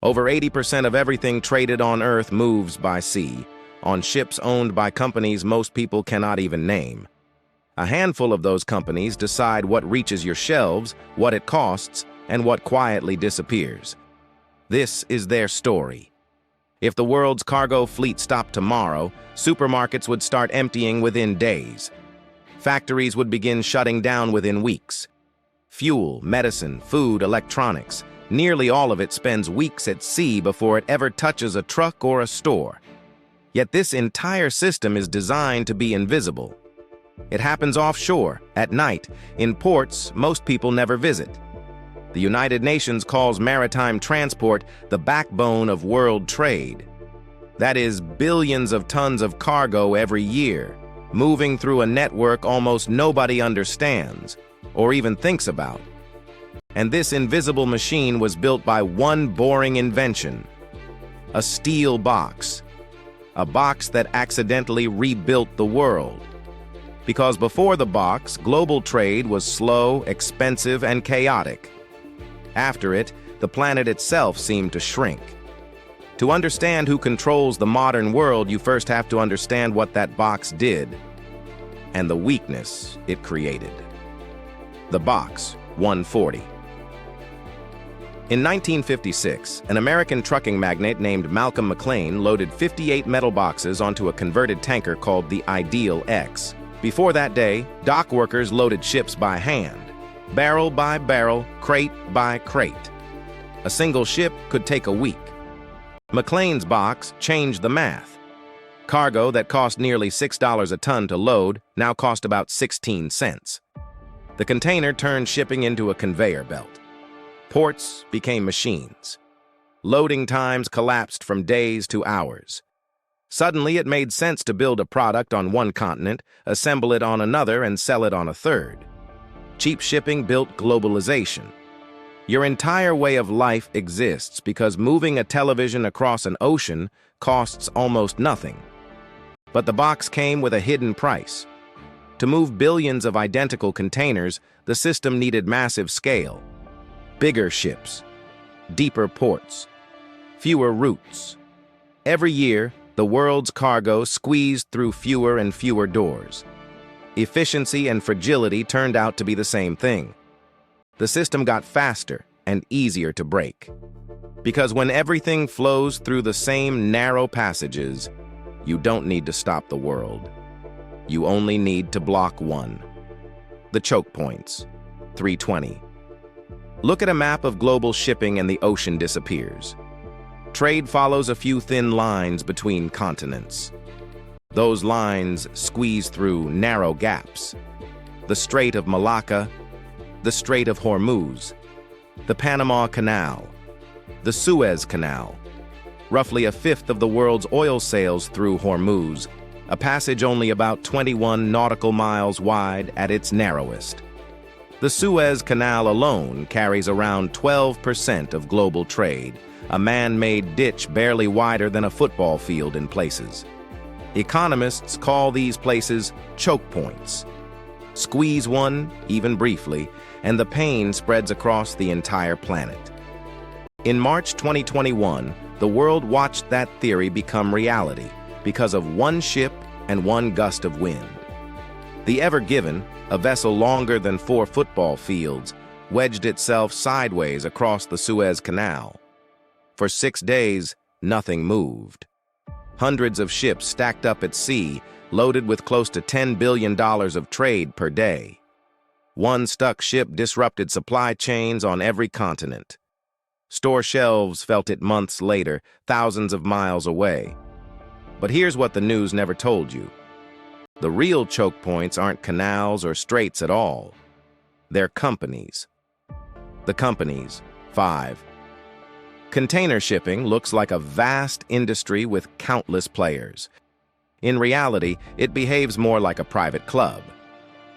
Over 80% of everything traded on Earth moves by sea, on ships owned by companies most people cannot even name. A handful of those companies decide what reaches your shelves, what it costs, and what quietly disappears. This is their story. If the world's cargo fleet stopped tomorrow, supermarkets would start emptying within days. Factories would begin shutting down within weeks. Fuel, medicine, food, electronics, nearly all of it spends weeks at sea before it ever touches a truck or a store. Yet this entire system is designed to be invisible. It happens offshore, at night, in ports most people never visit. The United Nations calls maritime transport the backbone of world trade. That is, billions of tons of cargo every year, moving through a network almost nobody understands or even thinks about. And this invisible machine was built by one boring invention: a steel box. A box that accidentally rebuilt the world. Because before the box, global trade was slow, expensive, and chaotic. After it, the planet itself seemed to shrink. To understand who controls the modern world, you first have to understand what that box did and the weakness it created. The Box 140. In 1956, an American trucking magnate named Malcolm McLean loaded 58 metal boxes onto a converted tanker called the Ideal X. Before that day, dock workers loaded ships by hand, barrel by barrel, crate by crate. A single ship could take a week. McLean's box changed the math. Cargo that cost nearly $6 a ton to load now cost about 16 cents. The container turned shipping into a conveyor belt. Ports became machines. Loading times collapsed from days to hours. Suddenly, it made sense to build a product on one continent, assemble it on another, and sell it on a third. Cheap shipping built globalization. Your entire way of life exists because moving a television across an ocean costs almost nothing. But the box came with a hidden price. To move billions of identical containers, the system needed massive scale. Bigger ships, deeper ports, fewer routes. Every year, the world's cargo squeezed through fewer and fewer doors. Efficiency and fragility turned out to be the same thing. The system got faster and easier to break. Because when everything flows through the same narrow passages, you don't need to stop the world. You only need to block one. The choke points, 320. Look at a map of global shipping and the ocean disappears. Trade follows a few thin lines between continents. Those lines squeeze through narrow gaps. The Strait of Malacca, the Strait of Hormuz, the Panama Canal, the Suez Canal. Roughly a fifth of the world's oil sails through Hormuz, a passage only about 21 nautical miles wide at its narrowest. The Suez Canal alone carries around 12% of global trade, a man-made ditch barely wider than a football field in places. Economists call these places choke points. Squeeze one, even briefly, and the pain spreads across the entire planet. In March 2021, the world watched that theory become reality because of one ship and one gust of wind. The Ever Given, a vessel longer than 4 football fields, wedged itself sideways across the Suez Canal. For 6 days, nothing moved. Hundreds of ships stacked up at sea, loaded with close to $10 billion of trade per day. One stuck ship disrupted supply chains on every continent. Store shelves felt it months later, thousands of miles away. But here's what the news never told you. The real choke points aren't canals or straits at all. They're companies. The companies, 5. Container shipping looks like a vast industry with countless players. In reality, it behaves more like a private club.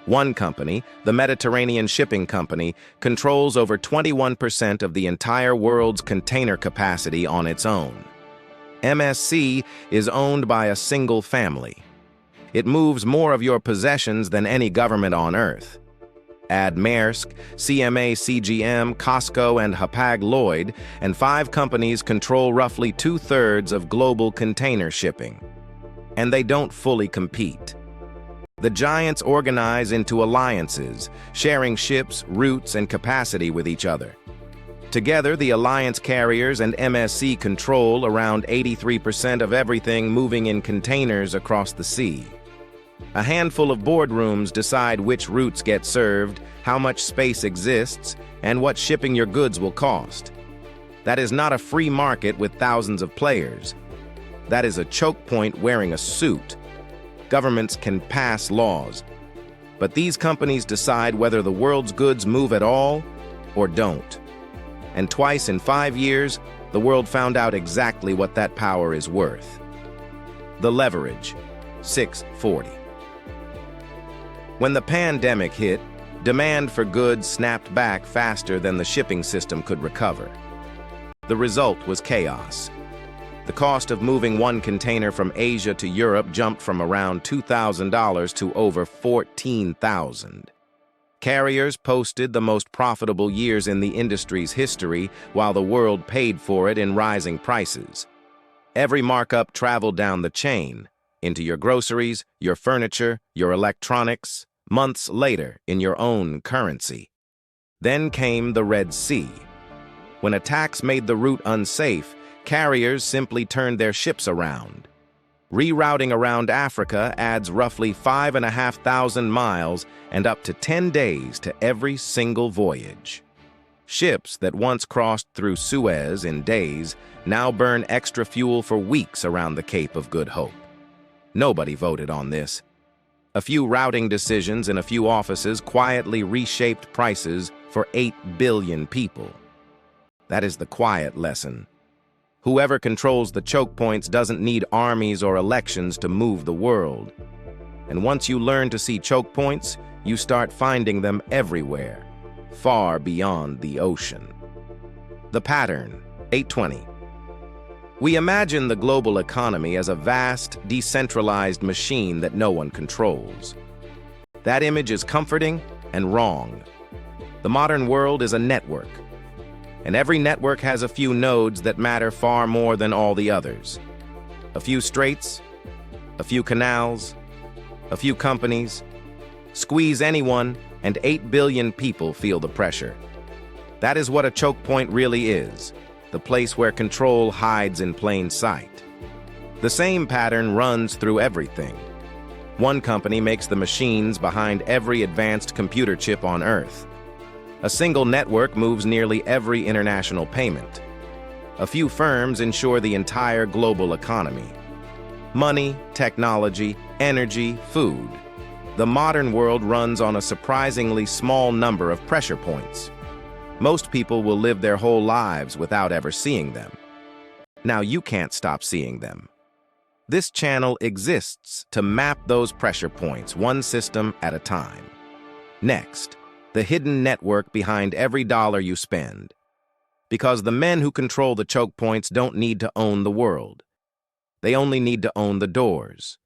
One company, the Mediterranean Shipping Company, controls over 21% of the entire world's container capacity on its own. MSC is owned by a single family. It moves more of your possessions than any government on Earth. Add Maersk, CMA CGM, COSCO, and Hapag-Lloyd, and 5 companies control roughly 2/3 of global container shipping. And they don't fully compete. The giants organize into alliances, sharing ships, routes, and capacity with each other. Together, the alliance carriers and MSC control around 83% of everything moving in containers across the sea. A handful of boardrooms decide which routes get served, how much space exists, and what shipping your goods will cost. That is not a free market with thousands of players. That is a choke point wearing a suit. Governments can pass laws, but these companies decide whether the world's goods move at all or don't. And twice in 5 years, the world found out exactly what that power is worth. The leverage, 640. When the pandemic hit, demand for goods snapped back faster than the shipping system could recover. The result was chaos. The cost of moving one container from Asia to Europe jumped from around $2,000 to over $14,000. Carriers posted the most profitable years in the industry's history, while the world paid for it in rising prices. Every markup traveled down the chain, into your groceries, your furniture, your electronics, months later in your own currency. Then came the Red Sea. When attacks made the route unsafe, carriers simply turned their ships around. Rerouting around Africa adds roughly 5,500 miles and up to 10 days to every single voyage. Ships that once crossed through Suez in days now burn extra fuel for weeks around the Cape of Good Hope. Nobody voted on this. A few routing decisions in a few offices quietly reshaped prices for 8 billion people. That is the quiet lesson. Whoever controls the choke points doesn't need armies or elections to move the world. And once you learn to see choke points, you start finding them everywhere, far beyond the ocean. The pattern, 820. We imagine the global economy as a vast, decentralized machine that no one controls. That image is comforting and wrong. The modern world is a network, and every network has a few nodes that matter far more than all the others. A few straits, a few canals, a few companies. Squeeze anyone, and 8 billion people feel the pressure. That is what a choke point really is. The place where control hides in plain sight. The same pattern runs through everything. One company makes the machines behind every advanced computer chip on Earth. A single network moves nearly every international payment. A few firms ensure the entire global economy. Money, technology, energy, food. The modern world runs on a surprisingly small number of pressure points. Most people will live their whole lives without ever seeing them. Now you can't stop seeing them. This channel exists to map those pressure points, one system at a time. Next, the hidden network behind every dollar you spend. Because the men who control the choke points don't need to own the world. They only need to own the doors.